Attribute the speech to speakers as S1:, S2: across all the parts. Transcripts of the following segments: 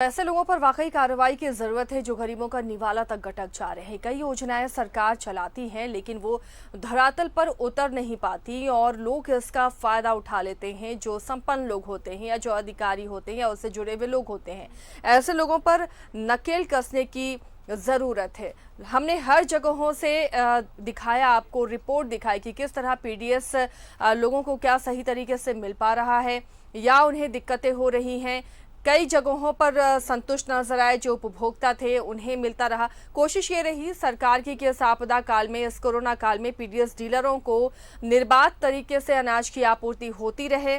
S1: ऐसे लोगों पर वाकई कार्रवाई की जरूरत है जो गरीबों का निवाला तक गटक जा रहे हैं। कई योजनाएं सरकार चलाती हैं लेकिन वो धरातल पर उतर नहीं पाती और लोग इसका फायदा उठा लेते हैं। जो संपन्न लोग होते हैं या जो अधिकारी होते हैं या उससे जुड़े हुए लोग होते हैं, ऐसे लोगों पर नकेल कसने की ज़रूरत है। हमने हर जगहों से दिखाया, आपको रिपोर्ट दिखाई कि किस तरह पीडीएस लोगों को क्या सही तरीके से मिल पा रहा है या उन्हें दिक्कतें हो रही हैं। कई जगहों पर संतुष्ट नजर आए, जो उपभोक्ता थे उन्हें मिलता रहा। कोशिश ये रही सरकार की कि इस आपदा काल में, इस कोरोना काल में पीडीएस डीलरों को निर्बाध तरीके से अनाज की आपूर्ति होती रहे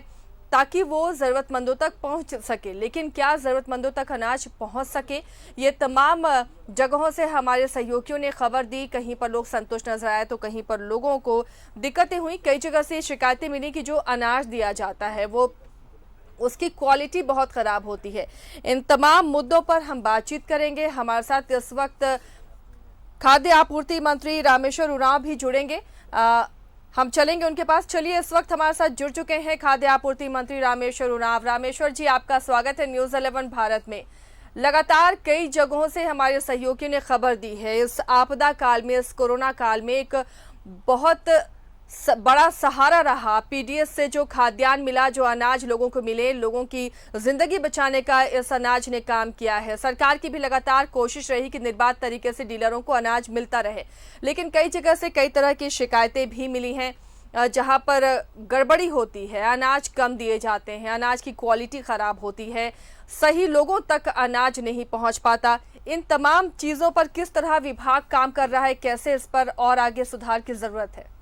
S1: ताकि वो ज़रूरतमंदों तक पहुंच सके। लेकिन क्या ज़रूरतमंदों तक अनाज पहुंच सके, ये तमाम जगहों से हमारे सहयोगियों ने खबर दी। कहीं पर लोग संतुष्ट नजर आए तो कहीं पर लोगों को दिक्कतें हुई। कई जगह से शिकायतें मिली कि जो अनाज दिया जाता है वो उसकी क्वालिटी बहुत ख़राब होती है। इन तमाम मुद्दों पर हम बातचीत करेंगे। हमारे साथ इस वक्त खाद्य आपूर्ति मंत्री रामेश्वर उरांव भी जुड़ेंगे। हम चलेंगे उनके पास। चलिए, इस वक्त हमारे साथ जुड़ चुके हैं खाद्य आपूर्ति मंत्री रामेश्वर उरांव। रामेश्वर जी, आपका स्वागत है न्यूज़ 11 भारत में। लगातार कई जगहों से हमारे सहयोगियों ने खबर दी है, इस आपदा काल में, इस कोरोना काल में एक बहुत बड़ा सहारा रहा पीडीएस से जो खाद्यान्न मिला, जो अनाज लोगों को मिले, लोगों की जिंदगी बचाने का इस अनाज ने काम किया है। सरकार की भी लगातार कोशिश रही कि निर्बाध तरीके से डीलरों को अनाज मिलता रहे, लेकिन कई जगह से कई तरह की शिकायतें भी मिली हैं जहां पर गड़बड़ी होती है, अनाज कम दिए जाते हैं, अनाज की क्वालिटी खराब होती है, सही लोगों तक अनाज नहीं पहुंच पाता। इन तमाम चीजों पर किस तरह विभाग काम कर रहा है, कैसे इस पर और आगे सुधार की जरूरत है?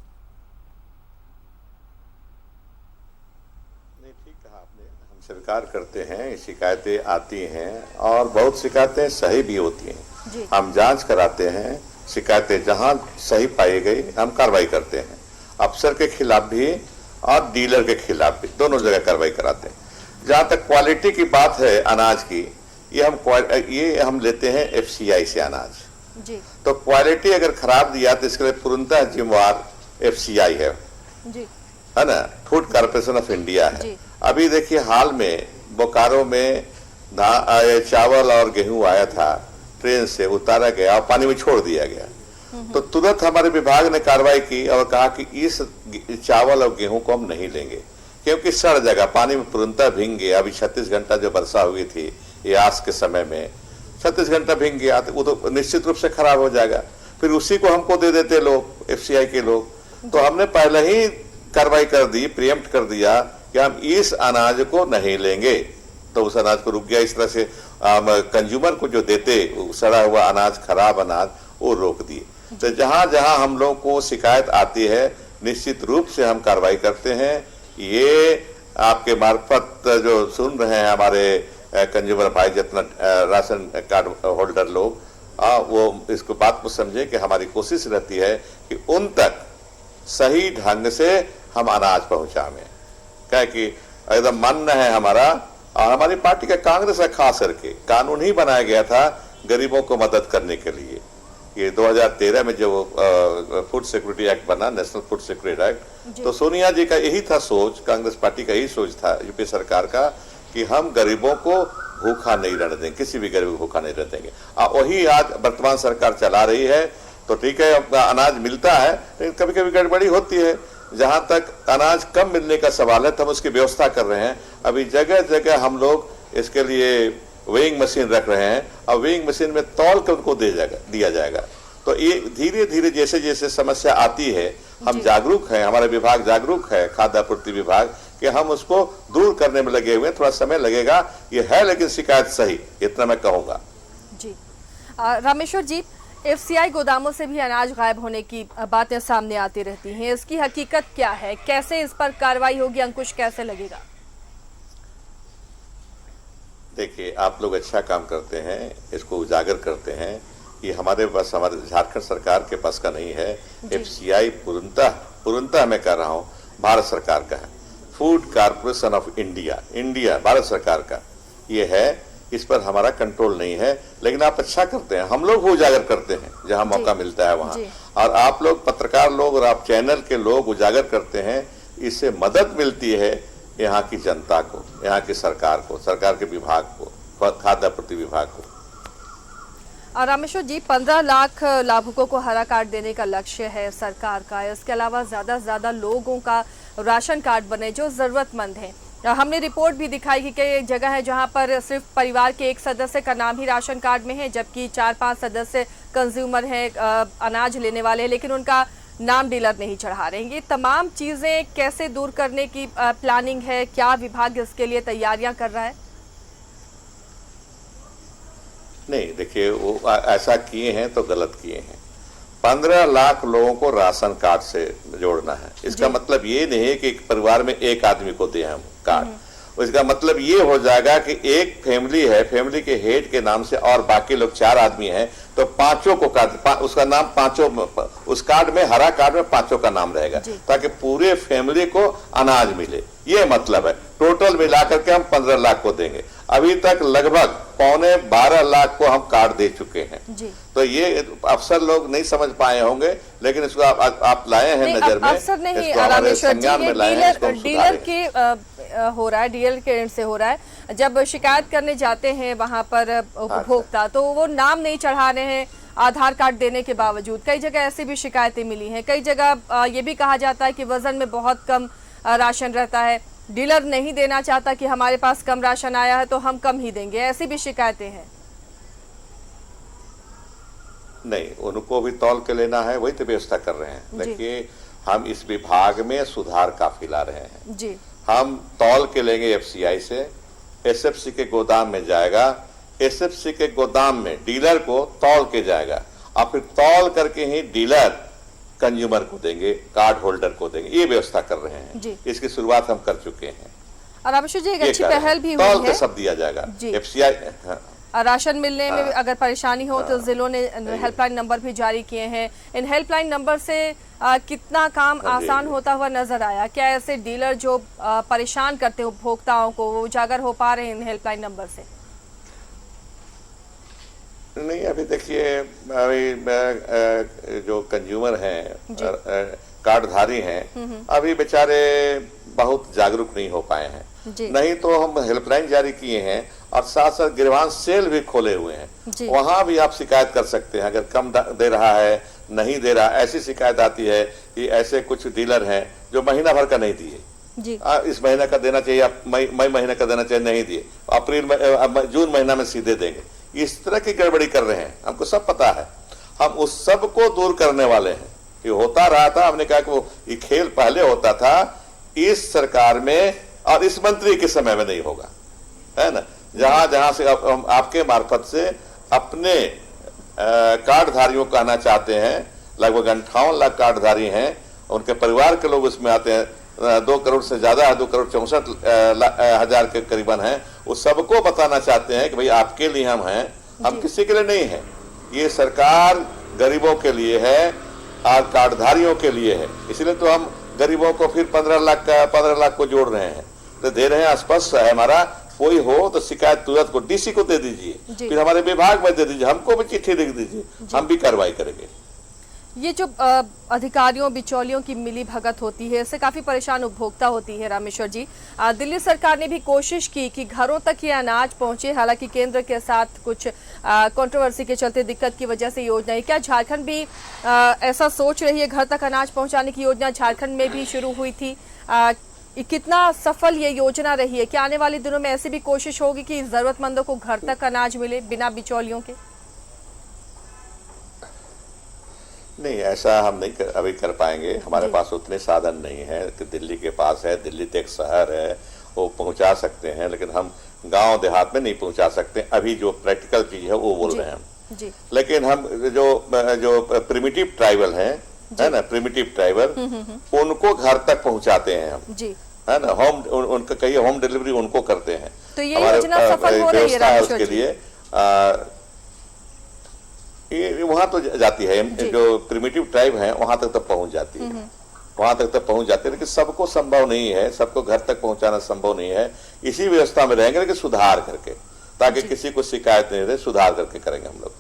S2: स्वीकार करते हैं, शिकायतें आती हैं और बहुत शिकायतें सही भी होती हैं। हम जांच कराते हैं, शिकायतें जहां सही पाई गई हम कार्रवाई करते हैं। अफसर के खिलाफ भी और डीलर के खिलाफ भी, दोनों जगह कार्रवाई कराते हैं। जहां तक क्वालिटी की बात है अनाज की, ये हम लेते हैं एफसीआई से अनाज जी। तो क्वालिटी अगर खराब दिया तो इसके लिए पूर्णतः जिम्मेवार एफसीआई है ना, फूड कॉर्पोरेशन ऑफ इंडिया है। अभी देखिए, हाल में बोकारो में चावल और गेहूं आया था, ट्रेन से उतारा गया और पानी में छोड़ दिया गया। तो तुरंत हमारे विभाग ने कार्रवाई की और कहा कि इस चावल और गेहूं को हम नहीं लेंगे क्योंकि सड़ जाएगा, पानी में तुरंत भीग गया। अभी 36 घंटा जो वर्षा हुई थी यास के समय में, 36 घंटा भीग गया तो वो तो निश्चित रूप से खराब हो जाएगा। फिर उसी को हमको दे देते लोग, एफसीआई के लोग। तो हमने पहले ही कार्रवाई कर दी, प्रिएम्प्ट कर दिया कि हम इस अनाज को नहीं लेंगे, तो उस अनाज को रुक गया। इस तरह से कंज्यूमर को जो देते सड़ा हुआ अनाज, खराब अनाज, वो रोक दिए। तो जहां जहां हम लोग को शिकायत आती है निश्चित रूप से हम कार्रवाई करते हैं। ये आपके मार्फत जो सुन रहे हैं हमारे कंज्यूमर भाई, जितना राशन कार्ड होल्डर लोग, वो इसको बात को समझे कि हमारी कोशिश रहती है कि उन तक सही ढंग से हम अनाज पहुंचावें। क्या कि एकदम मानना है हमारा, और हमारी पार्टी का, कांग्रेस का खास करके कानून ही बनाया गया था गरीबों को मदद करने के लिए। ये 2013 में जो फूड सिक्योरिटी एक्ट बना, नेशनल फूड सिक्योरिटी एक्ट, तो सोनिया जी का यही था सोच, कांग्रेस पार्टी का यही सोच था यूपी सरकार का कि हम गरीबों को भूखा नहीं रहने देंगे, किसी भी गरीब को भूखा नहीं रहने देंगे। वही आज वर्तमान सरकार चला रही है। तो ठीक है, अनाज मिलता है लेकिन कभी कभी गड़बड़ी होती है। जहां तक अनाज कम मिलने का सवाल है तो हम उसकी व्यवस्था कर रहे हैं। अभी जगह जगह हम लोग इसके लिए वेइंग मशीन रख रहे हैं और वेइंग मशीन में तौल कर उनको दिया जाएगा। तो ये धीरे धीरे जैसे जैसे समस्या आती है, हम जागरूक हैं, हमारा विभाग जागरूक है, खाद्य आपूर्ति विभाग, कि हम उसको दूर करने में लगे हुए हैं। थोड़ा समय लगेगा, ये है, लेकिन शिकायत सही, इतना मैं कहूँगा
S1: जी। रामेश्वर जी, एफसीआई गोदामों से भी अनाज गायब होने की बातें सामने आती रहती हैं, इसकी हकीकत क्या है? कैसे इस पर कार्रवाई होगी, अंकुश कैसे लगेगा?
S2: देखिए, आप लोग अच्छा काम करते हैं, इसको उजागर करते हैं। ये हमारे पास, हमारे झारखंड सरकार के पास का नहीं है। एफसीआई पूर्णतः मैं कह रहा हूँ भारत सरकार का है, food corporation of India Bharat सरकार का ये है। इस पर हमारा कंट्रोल नहीं है, लेकिन आप अच्छा करते हैं, हम लोग उजागर करते हैं जहां मौका मिलता है वहां, और आप लोग पत्रकार लोग और आप चैनल के लोग उजागर करते हैं। इससे मदद मिलती है यहाँ की जनता को, यहाँ की सरकार को, सरकार के विभाग को। खाद्य आपूर्ति विभाग को।
S1: रामेश्वर जी, 15 लाख लाभुकों को हरा कार्ड देने का लक्ष्य है सरकार का। इसके अलावा ज्यादा से ज्यादा लोगों का राशन कार्ड बने जो जरूरतमंद हैं। हमने रिपोर्ट भी दिखाई कि कई जगह है जहां पर सिर्फ परिवार के एक सदस्य का नाम ही राशन कार्ड में है, जबकि 4-5 सदस्य कंज्यूमर हैं, अनाज लेने वाले हैं, लेकिन उनका नाम डीलर नहीं चढ़ा रहे हैं। ये तमाम चीजें कैसे दूर करने की प्लानिंग है? क्या विभाग इसके लिए तैयारियां कर रहा है?
S2: नहीं, देखिए, वो ऐसा किए हैं तो गलत किए हैं। 15 लाख लोगों को राशन कार्ड से जोड़ना है। इसका मतलब ये नहीं है कि एक परिवार में एक आदमी को दें हम कार्ड। इसका मतलब ये हो जाएगा कि एक फैमिली है, फैमिली के हेड के नाम से और बाकी लोग 4 आदमी हैं, तो पांचों को कार्ड, उसका नाम पांचों, उस कार्ड में, हरा कार्ड में पांचों का नाम रहेगा, ताकि पूरे फैमिली को अनाज मिले। ये मतलब है। टोटल मिलाकर के हम 15 लाख को देंगे। अभी तक लगभग 12.25 लाख को हम कार्ड दे चुके हैं। तो ये अफसर लोग नहीं समझ पाए होंगे, लेकिन इसको आप लाए हैं नजर में।
S1: अफसर नहीं, रामेश्वर जी, ये डीलर के हो रहा है, डीलर के एंड से हो रहा है। जब शिकायत करने जाते हैं वहां पर उपभोक्ता, तो वो नाम नहीं चढ़ा रहे हैं आधार कार्ड देने के बावजूद। कई जगह ऐसी भी शिकायतें मिली हैं। कई जगह ये भी कहा जाता है कि वजन में बहुत कम राशन रहता है, डीलर नहीं देना चाहता कि हमारे पास कम राशन आया है तो हम कम ही देंगे। ऐसी भी शिकायतें हैं।
S2: नहीं, उनको भी तौल के लेना है, वही तो व्यवस्था कर रहे हैं। देखिए, हम इस विभाग में सुधार काफी ला रहे हैं जी। हम तौल के लेंगे एफसीआई से, एसएफसी के गोदाम में जाएगा, एसएफसी के गोदाम में डीलर को तौल के जाएगा, और फिर तौल करके ही डीलर कंज्यूमर को देंगे, कार्ड होल्डर को देंगे। ये व्यवस्था कर रहे हैं। इसकी शुरुआत हम कर चुके हैं।
S1: और रामेश्वर जी, एक अच्छी पहल भी हुई है,
S2: तौल के सब दिया जाएगा एफसीआई।
S1: राशन मिलने में अगर परेशानी हो तो जिलों ने हेल्पलाइन नंबर भी जारी किए हैं। इन हेल्पलाइन नंबर से कितना काम आसान होता हुआ नजर आया? क्या ऐसे डीलर जो परेशान करते हैं उपभोक्ताओं को, वो उजागर हो पा रहे हैं इन हेल्पलाइन नंबर से?
S2: नहीं, अभी देखिए, अभी जो कंज्यूमर हैं, कार्डधारी हैं, अभी बेचारे बहुत जागरूक नहीं हो पाए हैं। नहीं तो हम हेल्पलाइन जारी किए हैं, और साथ साथ गिरवान सेल भी खोले हुए हैं। वहां भी आप शिकायत कर सकते हैं। अगर कम दे रहा है, नहीं दे रहा, ऐसी शिकायत आती है कि ऐसे कुछ डीलर हैं जो महीना भर का नहीं दिए, इस महीने का देना चाहिए, आप मई महीने का देना चाहिए, नहीं दिए, अप्रैल जून महीना में सीधे देंगे। इस तरह की गड़बड़ी कर रहे हैं, हमको सब पता है। हम उस सब को दूर करने वाले हैं। ये होता रहा था, हमने कहा कि वो ये खेल पहले होता था, इस सरकार में और इस मंत्री के समय में नहीं होगा, है ना। जहां जहां से हम आपके मार्फत से अपने कार्डधारियों को कहना चाहते हैं, लगभग 58 लाख कार्डधारी हैं, उनके परिवार के लोग उसमें आते हैं, 2 करोड़ से ज्यादा है, 2 करोड़ 64 हजार के करीबन हैं। वो सबको बताना चाहते हैं कि भाई आपके लिए हम हैं, हम किसी के लिए नहीं हैं। ये सरकार गरीबों के लिए है और कार्डधारियों के लिए है। इसलिए तो हम गरीबों को फिर 15 लाख को जोड़ रहे हैं, तो दे रहे हैं। स्पष्ट है हमारा, कोई हो तो शिकायत तुरंत को डीसी को दे दीजिए, फिर हमारे विभाग में दे दीजिए, हमको भी चिट्ठी लिख दीजिए, हम भी कार्रवाई करेंगे।
S1: ये जो अधिकारियों बिचौलियों की मिली भगत होती है, इससे काफी परेशान उपभोक्ता होती है। रामेश्वर जी, दिल्ली सरकार ने भी कोशिश की कि घरों तक ये अनाज पहुंचे, हालांकि केंद्र के साथ कुछ कंट्रोवर्सी के चलते, दिक्कत की वजह से योजना है। क्या झारखंड भी ऐसा सोच रही है? घर तक अनाज पहुंचाने की योजना झारखंड में भी शुरू हुई थी। कितना सफल ये योजना रही है? क्या आने वाले दिनों में ऐसी भी कोशिश होगी कि जरूरतमंदों को घर तक अनाज मिले बिना बिचौलियों के?
S2: नहीं, ऐसा हम नहीं अभी कर पाएंगे। हमारे पास उतने साधन नहीं है कि दिल्ली के पास है, दिल्ली तो एक शहर है, वो पहुंचा सकते हैं, लेकिन हम गांव देहात में नहीं पहुंचा सकते। अभी जो प्रैक्टिकल चीज है वो बोल रहे हैं हम। लेकिन हम जो प्रिमिटिव ट्राइबल है ना, प्रिमिटिव ट्राइबल, उनको घर तक पहुंचाते हैं हम, है ना। उनका कहिए होम डिलीवरी उनको करते हैं।
S1: तो ये योजना सफल हो रही है
S2: उसके लिए ये वहां तो जाती है, जो प्रिमिटिव ट्राइब है वहां तक तो पहुंच जाती है, वहां तक तो पहुंच जाती है। लेकिन सबको संभव नहीं है, सबको घर तक पहुंचाना संभव नहीं है। इसी व्यवस्था में रहेंगे, लेकिन सुधार करके, ताकि किसी को शिकायत नहीं रहे, सुधार करके करेंगे हम लोग।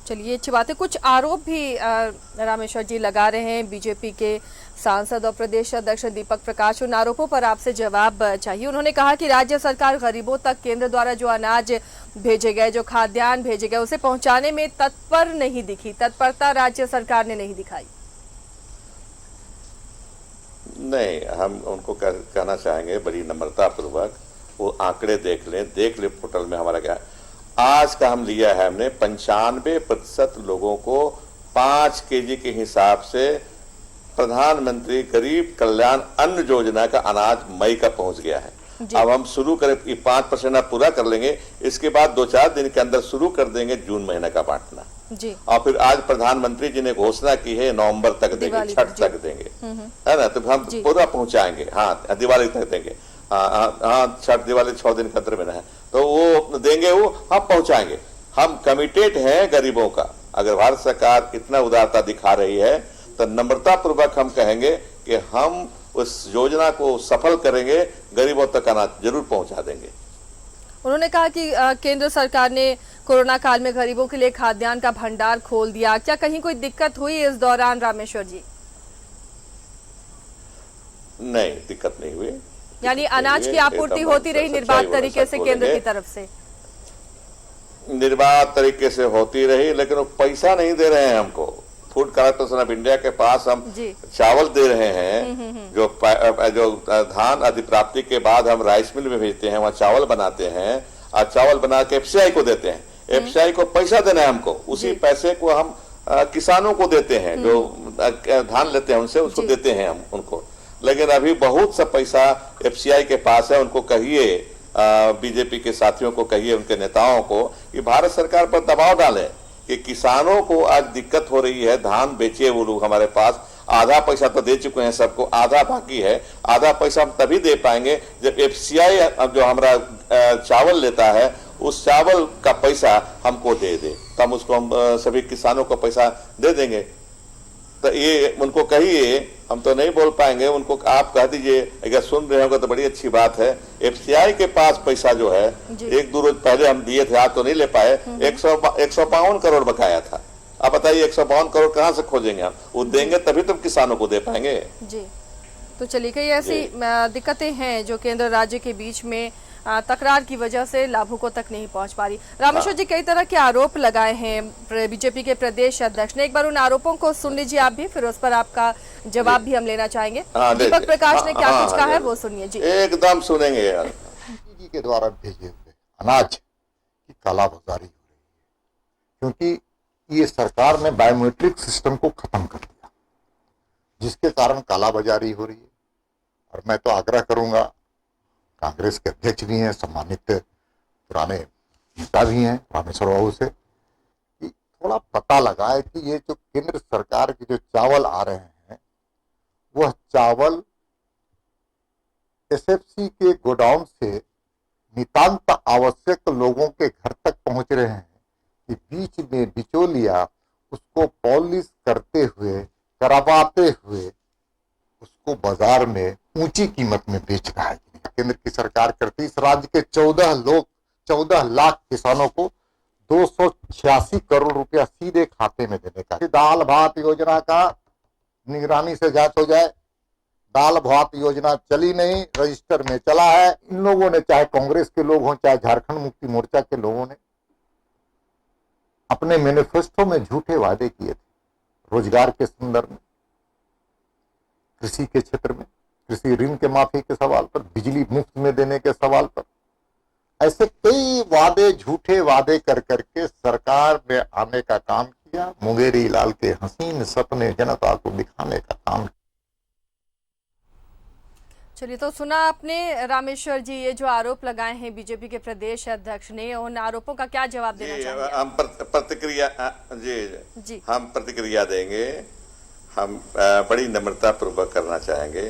S1: चलिए, अच्छी बात है। कुछ आरोप भी रामेश्वर जी लगा रहे हैं बीजेपी के सांसद और प्रदेश अध्यक्ष दीपक प्रकाश। उन आरोपों पर आपसे जवाब चाहिए। उन्होंने कहा कि राज्य सरकार गरीबों तक केंद्र द्वारा जो अनाज भेजे गए, जो खाद्यान्न भेजे गए, उसे पहुंचाने में तत्पर नहीं दिखी, तत्परता राज्य सरकार ने नहीं दिखाई।
S2: नहीं, हम उनको कहना चाहेंगे बड़ी नम्रता पूर्वक वो आंकड़े देख ले पोर्टल में हमारा क्या आज का हम लिया है। हमने 95% लोगों को 5 केजी के हिसाब से प्रधानमंत्री गरीब कल्याण अन्न योजना का अनाज मई का पहुंच गया है। अब हम शुरू करें, 5% आप पूरा कर लेंगे, इसके बाद 2-4 दिन के अंदर शुरू कर देंगे जून महीने का बांटना जी। और फिर आज प्रधानमंत्री जी ने घोषणा की है नवंबर तक देंगे, छठ तक देंगे, है ना, तो हम पूरा पहुंचाएंगे। हाँ, दिवाली तक देंगे। हाँ, छठ दिवाली 6 दिन के अंदर में है, तो वो देंगे, वो हम पहुंचाएंगे। हम कमिटेड हैं गरीबों का। अगर भारत सरकार इतना उदारता दिखा रही है तो नम्रता पूर्वक हम कहेंगे कि हम उस योजना को सफल करेंगे, गरीबों तक अनाज जरूर पहुंचा देंगे।
S1: उन्होंने कहा कि केंद्र सरकार ने कोरोना काल में गरीबों के लिए खाद्यान्न का भंडार खोल दिया। क्या कहीं कोई दिक्कत हुई इस दौरान रामेश्वर जी?
S2: नहीं, दिक्कत नहीं हुई।
S1: यानी अनाज की आपूर्ति होती रही निर्बाध तरीके से केंद्र की तरफ से?
S2: निर्बाध तरीके से होती रही, लेकिन वो पैसा नहीं दे रहे हैं हमको। फूड कॉर्पोरेशन ऑफ इंडिया के पास हम चावल दे रहे हैं, जो धान अधिप्राप्ति के बाद हम राइस मिल में भेजते हैं, वहाँ चावल बनाते हैं और चावल बना के एफसीआई को देते हैं। एफसीआई को पैसा देना है हमको, उसी पैसे को हम किसानों को देते हैं, जो धान लेते हैं उनसे, उसको देते हैं हम उनको। लेकिन अभी बहुत सा पैसा एफसीआई के पास है। उनको कहिए, बीजेपी के साथियों को कहिए, उनके नेताओं को, कि भारत सरकार पर दबाव डालें कि किसानों को आज दिक्कत हो रही है। धान बेचे वो लोग हमारे पास, आधा पैसा तो दे चुके हैं सबको, आधा बाकी है। आधा पैसा हम तभी दे पाएंगे जब एफसीआई जो हमारा चावल लेता है उस चावल का पैसा हमको दे दे, तो हम उसको सभी किसानों को पैसा दे देंगे। तो ये उनको कहिए, हम तो नहीं बोल पाएंगे, उनको आप कह दीजिए। अगर सुन रहे होंगे तो बड़ी अच्छी बात है। एफसीआई के पास पैसा जो है 1-2 रोज पहले हम दिए थे, आज तो नहीं ले पाए। 152 करोड़ बकाया था। अब बताइए 152 करोड़ कहाँ से खोजेंगे हम? वो देंगे तभी तो किसानों को दे पाएंगे
S1: जी। तो चलिए, कई ऐसी दिक्कतें हैं जो केंद्र राज्य के बीच में तकरार की वजह से लाभुकों तक नहीं पहुंच पा रही। रामेश्वर जी, कई तरह के आरोप लगाए हैं बीजेपी के प्रदेश अध्यक्ष ने। एक बार उन आरोपों को सुन लीजिए आप भी, फिर उस पर आपका जवाब भी हम लेना चाहेंगे। दीपक प्रकाश ने क्या कुछ कहा है वो सुनिए जी।
S2: एकदम सुनेंगे यार।
S3: जी के द्वारा भेजे हुए अनाज की कालाबाजारी हो रही है, क्योंकि ये सरकार ने बायोमेट्रिक सिस्टम को खत्म कर दिया, जिसके कारण कालाबाजारी हो रही है। और मैं तो आग्रह करूंगा, कांग्रेस के अध्यक्ष भी हैं, सम्मानित पुराने नेता भी हैं रामेश्वर बाबू से, कि थोड़ा पता लगाए कि ये जो केंद्र सरकार के जो चावल आ रहे हैं वह चावल एसएफसी के गोडाउन से नितांत आवश्यक लोगों के घर तक पहुंच रहे हैं, कि बीच में बिचौलिया उसको पॉलिश करते हुए, करवाते हुए उसको बाजार में ऊंची कीमत में बेच रहा है। केंद्र की सरकार करती इस राज्य के 14 लाख किसानों को 286 करोड़ रुपया सीधे खाते में देने का। दाल भात योजना का निगरानी से जांच हो जाए। दाल भात योजना चली नहीं, रजिस्टर में चला है। इन लोगों ने, चाहे कांग्रेस के लोग हों चाहे झारखंड मुक्ति मोर्चा के लोगों ने, अपने मैनिफेस्टो में झूठे वादे किए थे रोजगार के संदर्भ में, कृषि के क्षेत्र में, कृषि ऋण के माफी के सवाल पर, बिजली मुफ्त में देने के सवाल पर। ऐसे कई वादे, झूठे वादे कर करके सरकार में आने का काम किया। मुंगेरी लाल के हसीन सपने जनता को दिखाने का काम।
S1: चलिए, तो सुना आपने रामेश्वर जी, ये जो आरोप लगाए हैं बीजेपी के प्रदेश अध्यक्ष ने, उन आरोपों का क्या जवाब देना चाहेंगे?
S2: हम प्रतिक्रिया जी हम प्रतिक्रिया देंगे। हम बड़ी नम्रता पूर्वक करना चाहेंगे।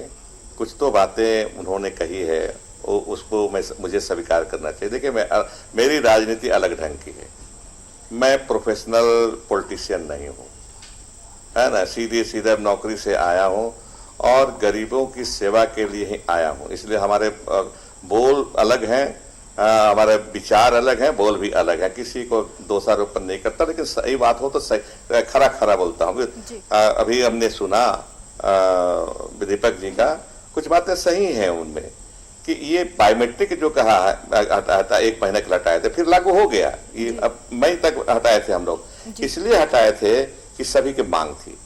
S2: कुछ तो बातें उन्होंने कही है, उसको मुझे स्वीकार करना चाहिए। देखिए, मेरी राजनीति अलग ढंग की है। मैं प्रोफेशनल पॉलिटिशियन नहीं हूँ, है ना। सीधे नौकरी से आया हूँ और गरीबों की सेवा के लिए ही आया हूँ, इसलिए हमारे बोल अलग हैं। हमारे विचार अलग हैं, बोल भी अलग है, किसी को दोषारोपण नहीं करता, लेकिन सही बात हो तो सही खरा खरा बोलता हूँ। अभी हमने सुना दीपक जी का, कुछ बातें सही हैं उनमें, कि ये बायोमेट्रिक जो कहा हटा 1 महीने के हटाए थे, फिर लागू हो गया। ये अब मई तक हटाए थे हम लोग, इसलिए हटाए थे कि सभी की मांग थी,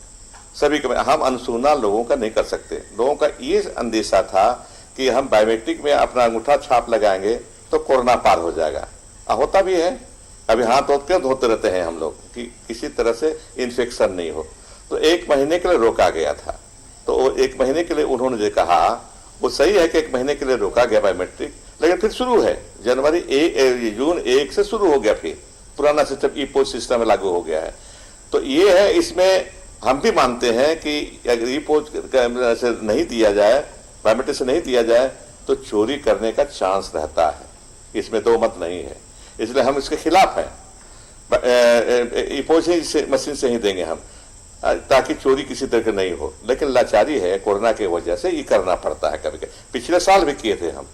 S2: सभी के, हम अनसुना लोगों का नहीं कर सकते। लोगों का ये अंदेशा था कि हम बायोमेट्रिक में अपना अंगूठा छाप लगाएंगे तो कोरोना पार हो जाएगा। होता भी है, अभी हाथ धोते रहते हैं हम लोग कि किसी तरह से इन्फेक्शन नहीं हो। तो 1 महीने के लिए रोका गया था, तो 1 महीने के लिए उन्होंने जो कहा वो सही है कि 1 महीने के लिए रोका गया बायोमेट्रिक, लेकिन फिर शुरू है जून 1 से शुरू हो गया, फिर पुराना सिस्टम ई पोस्ट सिस्टम में लागू हो गया है। तो ये है, इसमें हम भी मानते हैं कि अगर ई पोस्ट से नहीं दिया जाए, बायोमेट्रिक से नहीं दिया जाए, तो चोरी करने का चांस रहता है, इसमें दो मत नहीं है। इसलिए हम इसके खिलाफ हैं, ई पोस्ट मशीन से ही देंगे हम, ताकि चोरी किसी तरह की नहीं हो। लेकिन लाचारी है, कोरोना की वजह से ये करना पड़ता है कभी कभी। पिछले साल भी किए थे हम,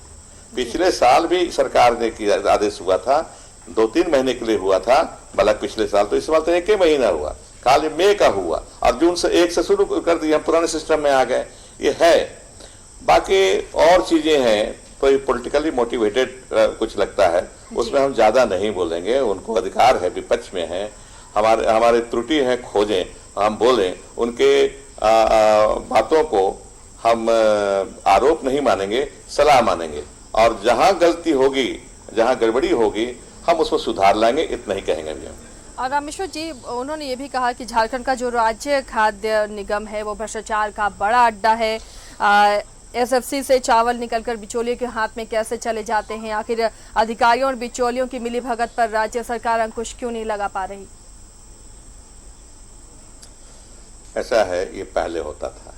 S2: पिछले साल भी सरकार ने किया, आदेश हुआ था 2-3 महीने के लिए हुआ था, बल्कि पिछले साल, तो इस बार तो 1 ही महीना हुआ, खाली मई का हुआ, और जून से 1 से शुरू कर दिया, हम पुराने सिस्टम में आ गए। ये है, बाकी और चीजें हैं तो पॉलिटिकली मोटिवेटेड कुछ लगता है, उसमें हम ज्यादा नहीं बोलेंगे, उनको अधिकार है, विपक्ष में है, हमारे त्रुटि है, खोजें, हम बोलें, उनके बातों को हम आरोप नहीं मानेंगे, सलाह मानेंगे, और जहां गलती होगी, जहां गड़बड़ी होगी, हम उसको सुधार लाएंगे, इतना ही कहेंगे भी हम।
S1: रामेश्वर जी, उन्होंने ये भी कहा कि झारखंड का जो राज्य खाद्य निगम है वो भ्रष्टाचार का बड़ा अड्डा है। एसएफसी से चावल निकलकर बिचौलियों के हाथ में कैसे चले जाते हैं, आखिर अधिकारियों और बिचौलियों की मिलीभगत पर राज्य सरकार अंकुश क्यों नहीं लगा पा रही?
S2: ऐसा है, ये पहले होता था,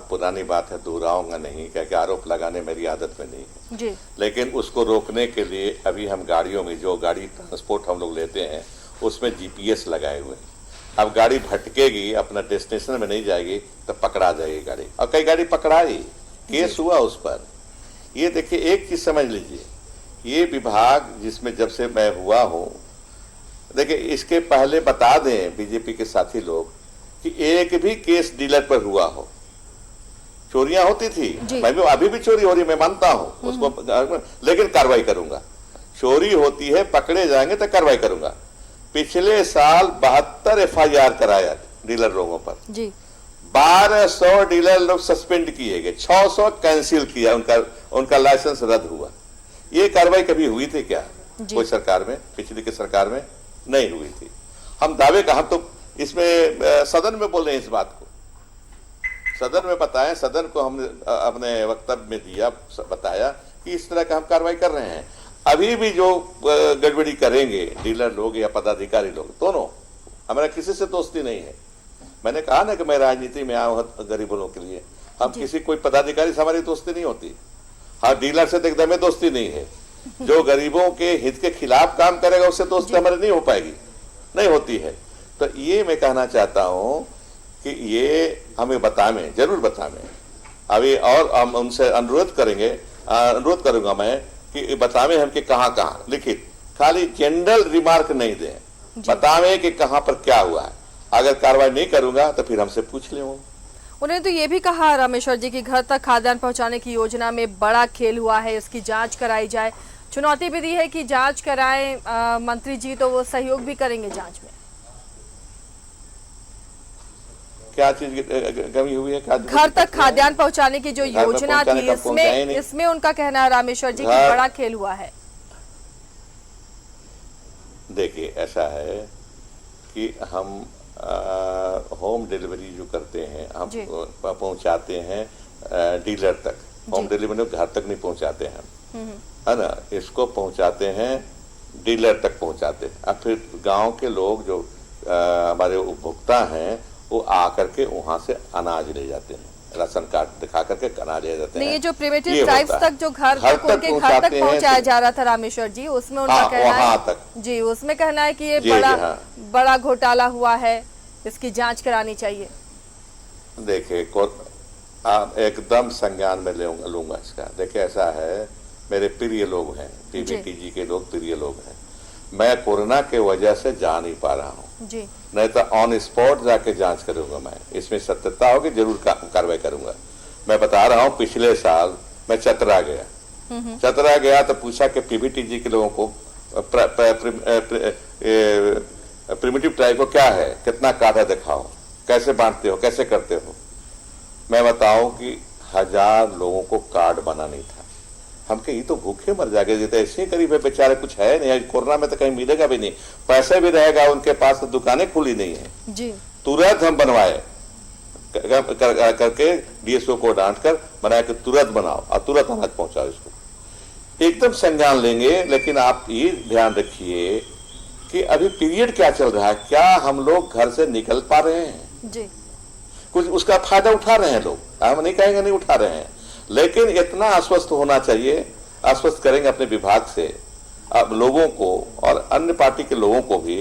S2: पुरानी बात है, दोहराऊंगा नहीं, क्योंकि आरोप लगाने मेरी आदत में नहीं है
S1: जी।
S2: लेकिन उसको रोकने के लिए अभी हम गाड़ियों में, जो गाड़ी ट्रांसपोर्ट हम लोग लेते हैं, उसमें जीपीएस लगाए हुए हैं। अब गाड़ी भटकेगी, अपना डेस्टिनेशन में नहीं जाएगी, तो पकड़ा जाएगी गाड़ी, और कई गाड़ी पकड़ाई, केस हुआ उस पर। ये देखिए, एक चीज समझ लीजिए, ये विभाग जिसमें जब से मैं हुआ हूं, देखिए, इसके पहले बता दें बीजेपी के साथी लोग कि एक भी केस डीलर पर हुआ हो। चोरियां होती थी, मैं भी, अभी भी चोरी हो रही, मैं मानता हूं उसको, लेकिन कार्रवाई करूंगा। चोरी होती है, पकड़े जाएंगे तो कार्रवाई करूंगा। पिछले साल 72 एफआईआर कराया डीलर लोगों पर
S1: जी।
S2: 1200 डीलर लोग सस्पेंड किए गए, 600 कैंसिल किया, उनका लाइसेंस रद्द हुआ। ये कार्रवाई कभी हुई थी क्या कोई सरकार में? पिछली की सरकार में नहीं हुई थी। हम दावे का, हम तो इसमें सदन में बोले इस बात को, सदन में बताएं, सदन को हमने अपने वक्तव्य में दिया, बताया कि इस तरह का हम कार्रवाई कर रहे हैं। अभी भी जो गड़बड़ी करेंगे डीलर लोग या पदाधिकारी लोग, दोनों, हमारा किसी से दोस्ती नहीं है। मैंने कहा ना कि मैं राजनीति में आया हूं गरीब लोगों के लिए, हम किसी, कोई पदाधिकारी से हमारी दोस्ती नहीं होती। हाँ, डीलर से तो एकदम दोस्ती नहीं है। जो गरीबों के हित के खिलाफ काम करेगा उससे दोस्ती हमारी नहीं हो पाएगी, नहीं होती है। तो ये मैं कहना चाहता हूं कि ये हमें बतावें, जरूर बतावें अभी, और हम उनसे अनुरोध करूंगा मैं कि बतावें हम कि कहां कहां, लिखित, खाली जनरल रिमार्क नहीं दें, बतावें कि कहां पर क्या हुआ है। अगर कार्रवाई नहीं करूंगा तो फिर हमसे पूछ ले।
S1: उन्होंने तो ये भी कहा रामेश्वर जी कि घर तक खाद्यान्न पहुंचाने की योजना में बड़ा खेल हुआ है, इसकी जांच कराई जाए। चुनौती भी दी है कि जांच कराएं मंत्री जी, तो वो सहयोग भी करेंगे जांच में।
S2: क्या चीज कमी हुई है?
S1: घर तक खाद्यान्न पहुंचाने की जो योजना थी, इसमें उनका कहना है रामेश्वर जी कि बड़ा खेल हुआ है।
S2: देखिए, ऐसा है कि हम होम डिलीवरी जो करते हैं, हम पहुंचाते हैं डीलर तक। होम डिलीवरी घर तक नहीं पहुंचाते हैं, है ना, इसको पहुंचाते हैं डीलर तक पहुंचाते हैं। अब फिर गांव के लोग जो हमारे उपभोक्ता हैं, वो आकर के वहां से अनाज ले जाते हैं, राशन कार्ड दिखा करके अनाज ले जाते हैं।
S1: ये जो प्रिमिटिव ट्राइब्स तक जो घर तक उनके घर तक पहुंचाया जा रहा था रामेश्वर जी, उसमें उनका कहना है जी, उसमें कहना है कि ये बड़ा घोटाला हुआ है, इसकी जांच करानी चाहिए।
S2: देखिए, एकदम संज्ञान में लूंगा इसका। देखिए ऐसा है, मेरे प्रिय लोग हैं, पीबीटीजी के लोग प्रिय लोग हैं। मैं कोरोना के वजह से जा नहीं पा रहा हूँ
S1: जी।
S2: नहीं तो ऑन स्पॉट जाके जांच करूंगा। मैं इसमें सत्यता होगी जरूर कार्रवाई करूंगा। मैं बता रहा हूँ, पिछले साल मैं चतरा गया तो पूछा कि पीबीटीजी के लोगों को प्रिमिटिव ट्राइब को क्या है, कितना काटा दिखाओ, कैसे बांटते हो, कैसे करते हो। मैं बताऊं कि 1000 लोगों को कार्ड बना नहीं था। हम कहीं तो भूखे मर जाएंगे, तो ऐसे करीब है बेचारे, कुछ है नहीं। कोरोना में तो कहीं मिलेगा भी नहीं, पैसे भी रहेगा उनके पास तो दुकानें खुली नहीं है जी। तुरंत हम बनवाए करके डीएसओ को डांट कर बनाया कि तुरंत बनाओ और तुरंत अनाज पहुंचाओ। इसको एकदम संज्ञान लेंगे। लेकिन आप ये ध्यान रखिए कि अभी पीरियड क्या चल रहा है, क्या हम लोग घर से निकल पा रहे हैं जी। कुछ उसका फायदा उठा रहे हैं लोग, हम नहीं कहेंगे नहीं उठा रहे हैं, लेकिन इतना आश्वस्त होना चाहिए। आश्वस्त करेंगे अपने विभाग से अब लोगों को और अन्य पार्टी के लोगों को भी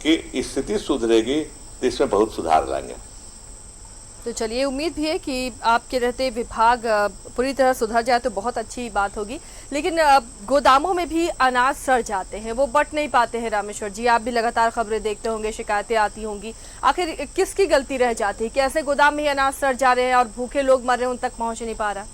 S2: कि स्थिति सुधरेगी तो इसमें बहुत सुधार लाएंगे।
S1: तो चलिए, उम्मीद भी है कि आपके रहते विभाग पूरी तरह सुधर जाए तो बहुत अच्छी बात होगी। लेकिन गोदामों में भी अनाज सड़ जाते हैं, वो बट नहीं पाते हैं। रामेश्वर जी, आप भी लगातार खबरें देखते होंगे, शिकायतें आती होंगी। आखिर किसकी गलती रह जाती है? कैसे गोदाम में ही अनाज सड़ जा रहे हैं और भूखे लोग मर रहे हैं, उन तक पहुंच नहीं पा रहा?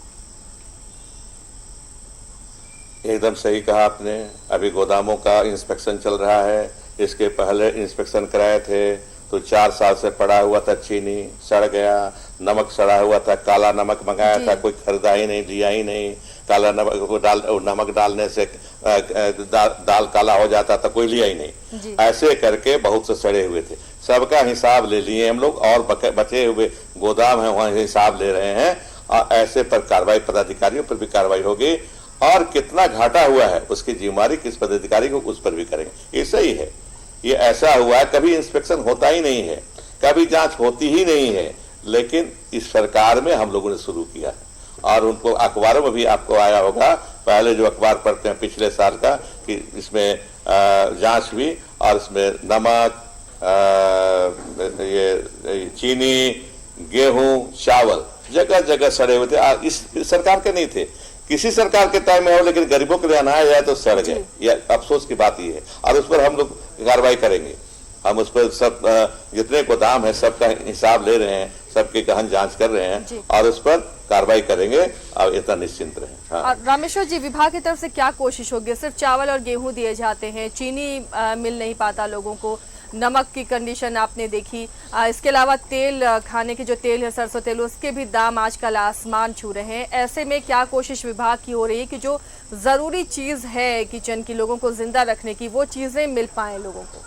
S2: एकदम सही कहा आपने। अभी गोदामों का इंस्पेक्शन चल रहा है। इसके पहले इंस्पेक्शन कराए थे तो 4 साल से पड़ा हुआ था चीनी सड़ गया, नमक सड़ा हुआ था, काला नमक मंगाया था, कोई खरीदा ही नहीं, लिया ही नहीं। काला नमक डालने से दाल काला हो जाता था, कोई लिया ही नहीं। ऐसे करके बहुत से सड़े हुए थे, सबका हिसाब ले लिए हम लोग और बचे हुए गोदाम है वहां हिसाब ले रहे हैं। और ऐसे पर कार्रवाई, पदाधिकारियों पर भी कार्रवाई होगी और कितना घाटा हुआ है उसकी जिम्मेदारी किस पदाधिकारी को, उस पर भी करेंगे। ये सही है, ये ऐसा हुआ है, कभी इंस्पेक्शन होता ही नहीं है, कभी जांच होती ही नहीं है, लेकिन इस सरकार में हम लोगों ने शुरू किया है। और उनको अखबारों में भी आपको आया होगा, पहले जो अखबार पढ़ते हैं पिछले साल का, कि इसमें जांच हुई और इसमें नमक, ये चीनी, गेहूं, चावल जगह जगह सड़े हुए थे। इस सरकार के नहीं थे, किसी सरकार के टाइम में हो, लेकिन गरीबों के लिए अनाज आया तो सड़ गए। ये अफसोस की बात ये है और उस पर हम लोग कार्रवाई करेंगे। हम उस पर सब जितने गोदाम है सबका हिसाब ले रहे हैं, सबकी गहन जांच कर रहे हैं और उस पर कार्रवाई करेंगे। और इतना निश्चिंत रहे। हाँ।
S1: रामेश्वर जी, विभाग की तरफ से क्या कोशिश होगी? सिर्फ चावल और गेहूं दिए जाते हैं, चीनी मिल नहीं पाता लोगों को, नमक की कंडीशन आपने देखी, इसके अलावा तेल, खाने के जो तेल है सरसों तेल, उसके भी दाम आजकल आसमान छू रहे हैं। ऐसे में क्या कोशिश विभाग की हो रही है कि जो जरूरी चीज है किचन की, लोगों को जिंदा रखने की, वो चीजें मिल पाए लोगों को?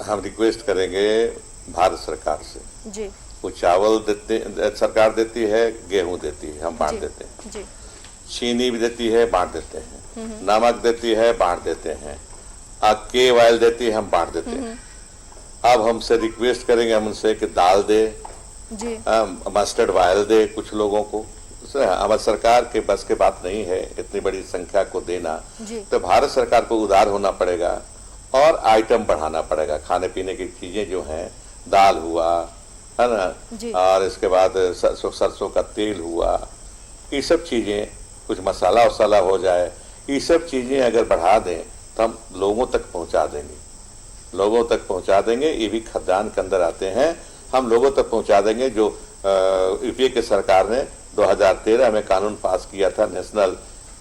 S2: हम रिक्वेस्ट करेंगे भारत सरकार से
S1: जी।
S2: वो चावल सरकार देती है, गेहूं देती है, हम बांट देते हैं जी। चीनी भी देती है, बांट देते हैं, नमक देती है, बांट देते हैं, के ऑयल देती है, हम बांट देते हैं। अब हमसे रिक्वेस्ट करेंगे हम उनसे कि दाल दे जी, मस्टर्ड ऑयल दे कुछ लोगों को। हमारी सरकार के बस के बात नहीं है इतनी बड़ी संख्या को देना, तो भारत सरकार को उदार होना पड़ेगा और आइटम बढ़ाना पड़ेगा। खाने पीने की चीजें जो हैं, दाल हुआ है ना, और इसके बाद सरसों का तेल हुआ, ये सब चीजें, कुछ मसाला वसाला हो जाए, ये सब चीजें अगर बढ़ा दें तो हम लोगों तक पहुंचा देंगे, लोगों तक पहुंचा देंगे। ये भी खाद्यान्न के अंदर आते हैं, हम लोगों तक पहुंचा देंगे। जो यूपीए के सरकार ने 2013 में कानून पास किया था, नेशनल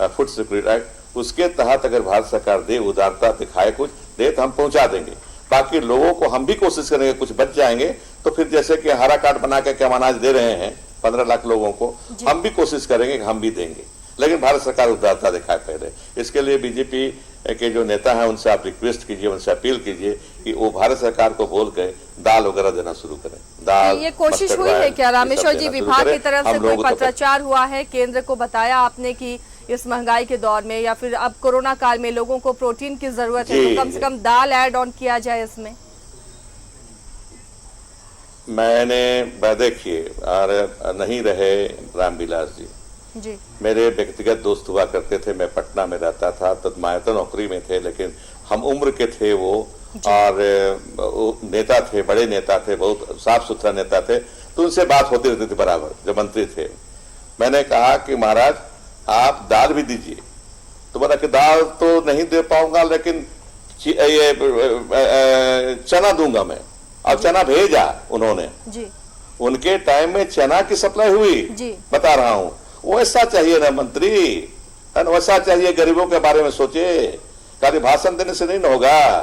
S2: फूड सिक्योरिटी एक्ट, उसके तहत अगर भारत सरकार दे, उदारता दिखाए, कुछ दे, तो हम पहुंचा देंगे। बाकी लोगों को हम भी कोशिश करेंगे, कुछ बच जाएंगे तो फिर जैसे कि हरा कार्ड बना के हम अनाज दे रहे हैं 15 लाख लोगों को, हम भी कोशिश करेंगे कि हम भी देंगे, लेकिन भारत सरकार उदारता दिखाए पहले। इसके लिए बीजेपी के जो नेता हैं उनसे आप रिक्वेस्ट कीजिए, उनसे अपील कीजिए कि वो भारत सरकार को बोल के दाल वगैरह देना शुरू करें। दाल,
S1: ये कोशिश हुई है क्या रामेश्वर जी? विभाग की तरफ से कोई पत्राचार हुआ है? केंद्र को बताया आपने कि इस महंगाई के दौर में या फिर अब कोरोना काल में लोगों को प्रोटीन की जरूरत है, तो कम से कम दाल ऐड ऑन किया जाए इसमें?
S2: मैंने देखिए, नहीं रहे रामविलास जी, मेरे व्यक्तिगत दोस्त हुआ करते थे। मैं पटना में रहता था, तो मैं तो नौकरी में थे, लेकिन हम उम्र के थे वो, और नेता थे, बड़े नेता थे, बहुत साफ सुथरा नेता थे। तो उनसे बात होती रहती थी बराबर, जब मंत्री थे। मैंने कहा कि महाराज आप दाल भी दीजिए, तो बोला कि दाल तो नहीं दे पाऊंगा, लेकिन ये चना दूंगा मैं। और चना भेजा उन्होंने जी। उनके टाइम में चना की सप्लाई हुई जी। बता रहा हूं, वैसा चाहिए ना मंत्री, वैसा चाहिए। गरीबों के बारे में सोचे, खाली भाषण देने से नहीं होगा,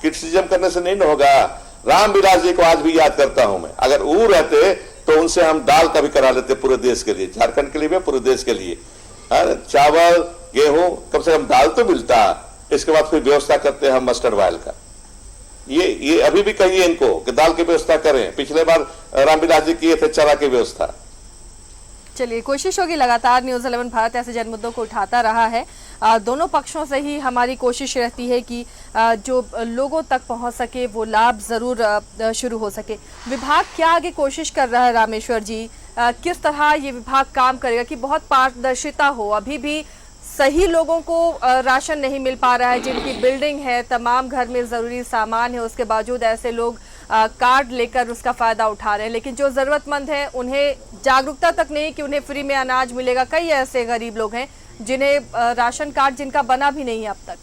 S2: क्रिटिसिज्म करने से नहीं होगा। रामविलास जी को आज भी याद करता हूं मैं, अगर वो रहते तो उनसे हम दाल का भी करा लेते पूरे देश के लिए, झारखंड के लिए भी, पूरे देश के लिए। चावल गेहूं, कम से कम दाल तो मिलता। इसके बाद फिर व्यवस्था करते हैं हम मस्टर्ड ऑयल का। ये अभी भी कहिए इनको कि दाल की व्यवस्था करें। पिछले बार रामविलास जी किए थे चारा की व्यवस्था।
S1: चलिए, कोशिश होगी, लगातार न्यूज़ 11 भारत ऐसे जन मुद्दों को उठाता रहा है। दोनों पक्षों से ही हमारी कोशिश रहती है कि जो लोगों तक पहुंच सके वो लाभ ज़रूर शुरू हो सके। विभाग क्या आगे कोशिश कर रहा है रामेश्वर जी, किस तरह ये विभाग काम करेगा कि बहुत पारदर्शिता हो? अभी भी सही लोगों को राशन नहीं मिल पा रहा है, जिनकी बिल्डिंग है, तमाम घर में ज़रूरी सामान है, उसके बावजूद ऐसे लोग कार्ड लेकर उसका फ़ायदा उठा रहे हैं, लेकिन जो ज़रूरतमंद है उन्हें जागरूकता तक नहीं कि उन्हें फ्री में अनाज मिलेगा। कई ऐसे गरीब लोग हैं जिन्हें राशन कार्ड जिनका बना भी नहीं है अब तक।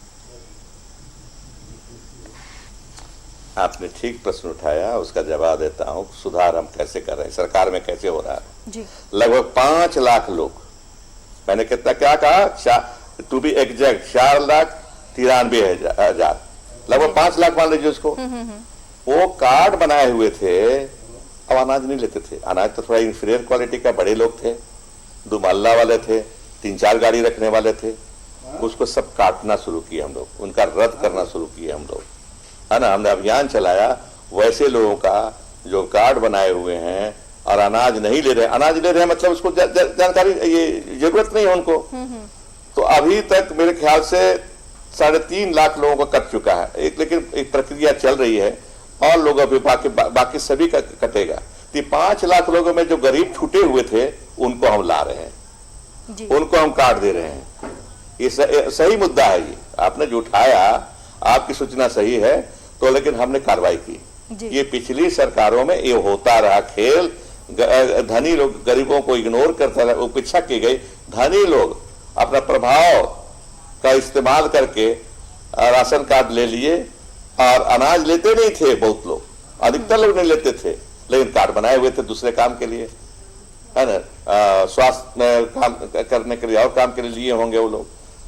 S2: आपने ठीक प्रश्न उठाया, उसका जवाब देता हूं। सुधार हम कैसे कर रहे हैं, सरकार में कैसे हो रहा है जी। लगभग 5 लाख लोग, मैंने कितना क्या कहा, टू बी एग्जैक्ट 4,93,000, लगभग 5 लाख मान लीजिए उसको। वो कार्ड बनाए हुए थे, अब अनाज नहीं लेते थे। अनाज तो थोड़ा इंफीरियर क्वालिटी का, बड़े लोग थे, 2 महल्ला वाले थे, 3-4 गाड़ी रखने वाले थे। उसको सब काटना शुरू किए हम लोग, उनका रद्द करना शुरू किए हम लोग, है ना। हमने अभियान चलाया वैसे लोगों का जो कार्ड बनाए हुए हैं और अनाज नहीं ले रहे। अनाज ले रहे हैं मतलब उसको जानकारी, ये जरूरत नहीं है उनको। तो अभी तक मेरे ख्याल से 3.5 लाख लोगों का कट चुका है, लेकिन एक प्रक्रिया चल रही है और लोग अभी बाकी सभी का कटेगा। तो 5 लाख लोगों में जो गरीब छूटे हुए थे उनको हम ला रहे हैं, उनको हम कार्ड दे रहे हैं। ये सही मुद्दा है, ये आपने जो उठाया, आपकी सूचना सही है, तो लेकिन हमने कार्रवाई की। ये पिछली सरकारों में ये होता रहा खेल। धनी लोग गरीबों को इग्नोर करता रहा, उपेक्षा की गई। धनी लोग अपना प्रभाव का इस्तेमाल करके राशन कार्ड ले लिए और अनाज लेते नहीं थे। बहुत लोग, अधिकतर लोग नहीं लेते थे, लेकिन कार्ड बनाए हुए थे दूसरे काम के लिए, है ना, स्वास्थ्य में काम करने के लिए और काम के लिए लिए होंगे वो लोग।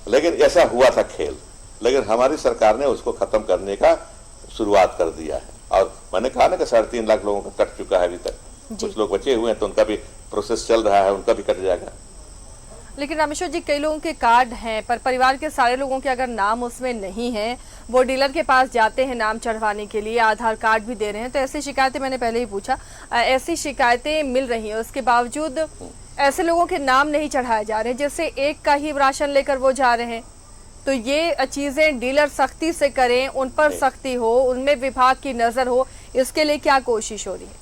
S2: लेकिन ऐसा हुआ था खेल, लेकिन हमारी सरकार ने उसको खत्म करने का शुरुआत कर दिया है। और मैंने कहा ना कि 3.5 लाख लोगों का कट चुका है अभी तक। कुछ लोग बचे हुए हैं तो उनका भी प्रोसेस चल रहा है, उनका भी कट जाएगा।
S1: लेकिन रामेश्वर जी, कई लोगों के कार्ड हैं पर परिवार के सारे लोगों के अगर नाम उसमें नहीं है, वो डीलर के पास जाते हैं नाम चढ़वाने के लिए, आधार कार्ड भी दे रहे हैं, तो ऐसी शिकायतें, मैंने पहले ही पूछा, ऐसी शिकायतें मिल रही हैं। उसके बावजूद ऐसे लोगों के नाम नहीं चढ़ाए जा रहे हैं, जैसे एक का ही राशन लेकर वो जा रहे हैं। तो ये चीजें डीलर सख्ती से करें, उन पर सख्ती हो, उनमें विभाग की नजर हो, इसके लिए क्या कोशिश हो रही है?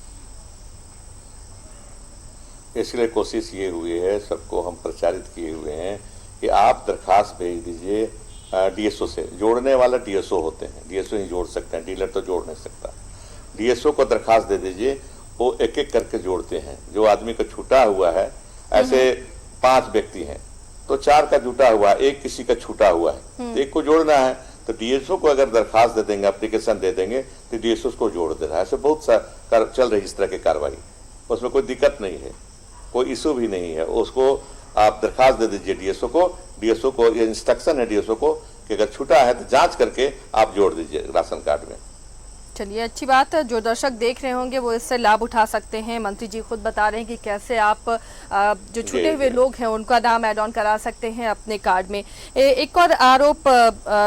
S2: इसलिए कोशिश ये हुई है, सबको हम प्रचारित किए हुए हैं कि आप दरखास्त भेज दीजिए डीएसओ से। जोड़ने वाला डीएसओ होते हैं, डीएसओ ही जोड़ सकते हैं, डीलर तो जोड़ नहीं सकता। डीएसओ को दरखास्त दे दीजिए, वो एक एक करके जोड़ते हैं। जो आदमी का छूटा हुआ है, ऐसे 5 व्यक्ति हैं तो 4 का जुटा हुआ है, एक किसी का छूटा हुआ है, तो एक को जोड़ना है। तो डीएसओ को अगर दरखास्त दे देंगे, एप्लीकेशन दे देंगे, तो डीएसओ को जोड़ दे रहा है। ऐसे बहुत सा चल रही इस तरह की कार्रवाई, उसमें कोई दिक्कत नहीं है, कोई इशू भी नहीं है। उसको आप दरखास्त दे दीजिए डीएसओ को ये इंस्ट्रक्शन है डीएसओ को कि अगर छूटा है तो जांच करके आप जोड़ दीजिए राशन कार्ड में।
S1: चलिए, अच्छी बात है, जो दर्शक देख रहे होंगे वो इससे लाभ उठा सकते हैं। मंत्री जी खुद बता रहे हैं कि कैसे आप जो छूटे हुए लोग हैं उनका नाम ऐड ऑन करा सकते हैं अपने कार्ड में। एक और आरोप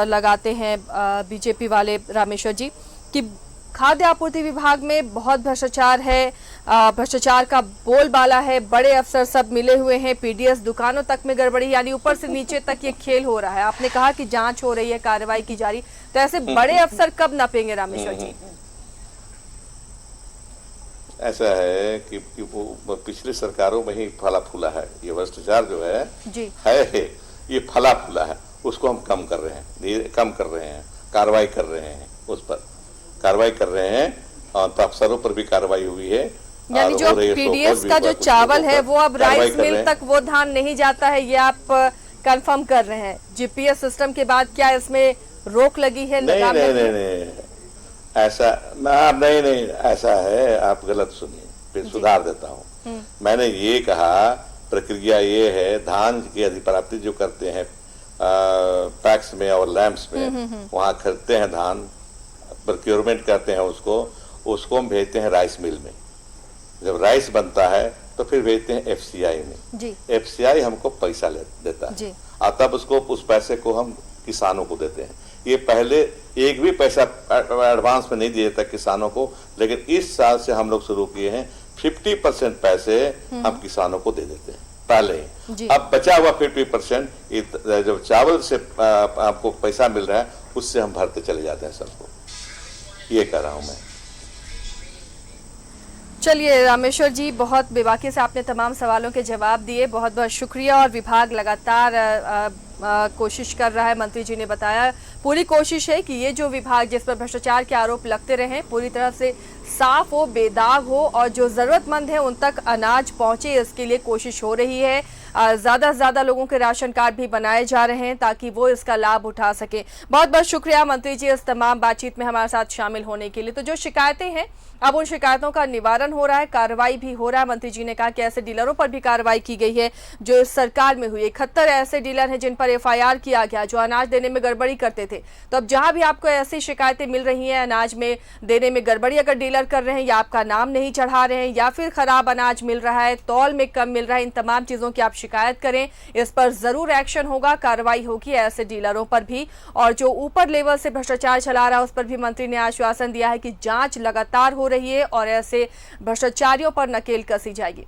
S1: लगाते हैं बीजेपी वाले रामेश्वर जी कि खाद्य आपूर्ति विभाग में बहुत भ्रष्टाचार है, भ्रष्टाचार का बोलबाला है, बड़े अफसर सब मिले हुए हैं, पीडीएस दुकानों तक में गड़बड़ी, यानी ऊपर से नीचे तक ये खेल हो रहा है। आपने कहा कि जांच हो रही है, कार्रवाई की जा रही, तो ऐसे बड़े अफसर कब नपेंगे रामेश्वर जी?
S2: ऐसा है कि वो पिछली सरकारों में ही फला फूला है ये भ्रष्टाचार जो है जी है, ये फला फूला है। उसको हम कम कर रहे हैं, कार्रवाई कर रहे हैं, उस पर कार्रवाई कर रहे हैं और तो अफसरों पर भी कार्रवाई हुई है
S1: यानी जो पीडीएस का जो चावल है वो अब राइस मिल तक वो धान नहीं जाता है, ये आप कंफर्म कर रहे हैं। जीपीएस सिस्टम के बाद क्या इसमें रोक लगी है?
S2: नहीं, ऐसा नहीं, ऐसा है, आप गलत सुनिए, फिर सुधार देता हूँ। मैंने ये कहा प्रक्रिया ये है, धान की अधिप्राप्ति जो करते हैं पैक्स में और लैंप्स में, वहाँ खरीदते हैं धान, प्रोक्योरमेंट करते हैं उसको हम भेजते हैं राइस मिल में। जब राइस बनता है तो फिर भेजते हैं एफसीआई में। एफसीआई हमको पैसा देता है और तब उस पैसे को हम किसानों को देते हैं। ये पहले एक भी पैसा एडवांस में नहीं दिया था किसानों को, लेकिन इस साल से हम लोग शुरू किए हैं 50% पैसे हम किसानों को दे देते हैं पहले ही। अब बचा हुआ 50% जब चावल से आपको पैसा मिल रहा है उससे हम भरते चले जाते हैं सबको, ये कह रहा हूं मैं।
S1: चलिए रामेश्वर जी, बहुत बेबाकी से आपने तमाम सवालों के जवाब दिए, बहुत बहुत शुक्रिया। और विभाग लगातार कोशिश कर रहा है, मंत्री जी ने बताया पूरी कोशिश है कि ये जो विभाग जिस पर भ्रष्टाचार के आरोप लगते रहे पूरी तरह से साफ हो, बेदाग हो और जो जरूरतमंद है उन तक अनाज पहुंचे, इसके लिए कोशिश हो रही है। ज़्यादा से ज़्यादा लोगों के राशन कार्ड भी बनाए जा रहे हैं ताकि वो इसका लाभ उठा सके। बहुत बहुत शुक्रिया मंत्री जी इस तमाम बातचीत में हमारे साथ शामिल होने के लिए। तो जो शिकायतें हैं अब उन शिकायतों का निवारण हो रहा है, कार्रवाई भी हो रहा है। मंत्री जी ने कहा कि ऐसे डीलरों पर भी कार्रवाई की गई है जो इस सरकार में हुई। 71 ऐसे डीलर हैं जिन पर एफआईआर किया गया जो अनाज देने में गड़बड़ी करते थे। तो अब जहां भी आपको ऐसी शिकायतें मिल रही हैं, अनाज में देने में गड़बड़ी अगर डीलर कर रहे हैं या आपका नाम नहीं चढ़ा रहे हैं या फिर खराब अनाज मिल रहा है, तौल में कम मिल रहा है, इन तमाम चीजों की आप शिकायत करें, इस पर जरूर एक्शन होगा, कार्रवाई होगी ऐसे डीलरों पर भी। और जो ऊपर लेवल से भ्रष्टाचार चला रहा है उस पर भी मंत्री ने आश्वासन दिया है कि जांच लगातार हो रही है और ऐसे भ्रष्टाचारियों पर नकेल कसी जाएगी।